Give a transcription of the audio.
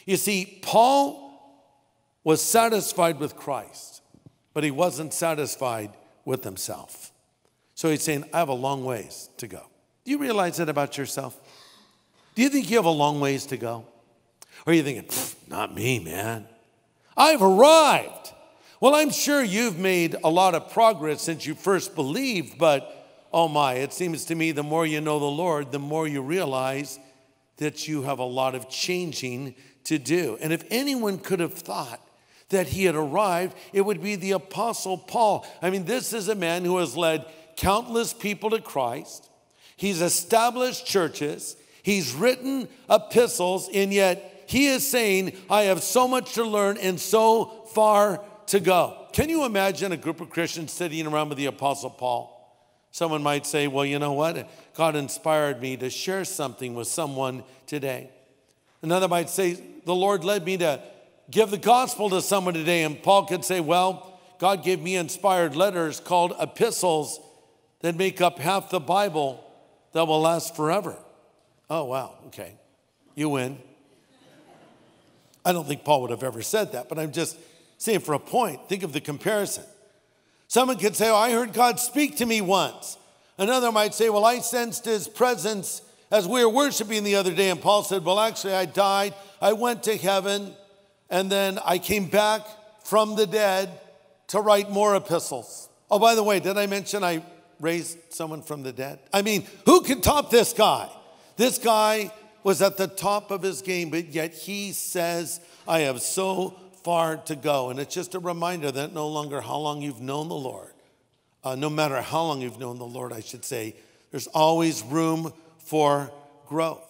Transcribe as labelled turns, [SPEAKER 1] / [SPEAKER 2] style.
[SPEAKER 1] You see, Paul was satisfied with Christ, but he wasn't satisfied with himself. So he's saying, I have a long ways to go. Do you realize that about yourself? Do you think you have a long ways to go? Or are you thinking, not me, man. I've arrived. Well, I'm sure you've made a lot of progress since you first believed, but oh my, it seems to me the more you know the Lord, the more you realize that you have a lot of changing to do. And if anyone could have thought that he had arrived, it would be the Apostle Paul. I mean, this is a man who has led countless people to Christ. He's established churches. He's written epistles, and yet he is saying, I have so much to learn and so far to go. Can you imagine a group of Christians sitting around with the Apostle Paul? Someone might say, well, you know what? God inspired me to share something with someone today. Another might say, the Lord led me to give the gospel to someone today. And Paul could say, well, God gave me inspired letters called epistles that make up half the Bible that will last forever. Oh, wow, okay. You win. I don't think Paul would have ever said that, but I'm just saying for a point, think of the comparison. Someone could say, oh, I heard God speak to me once. Another might say, well, I sensed his presence as we were worshiping the other day. And Paul said, well, actually, I died. I went to heaven, and then I came back from the dead to write more epistles. Oh, by the way, did I mention I raised someone from the dead? I mean, who could top this guy? This guy was at the top of his game, but yet he says, I have so far to go. And it's just a reminder that no matter how long you've known the Lord, I should say, there's always room for growth.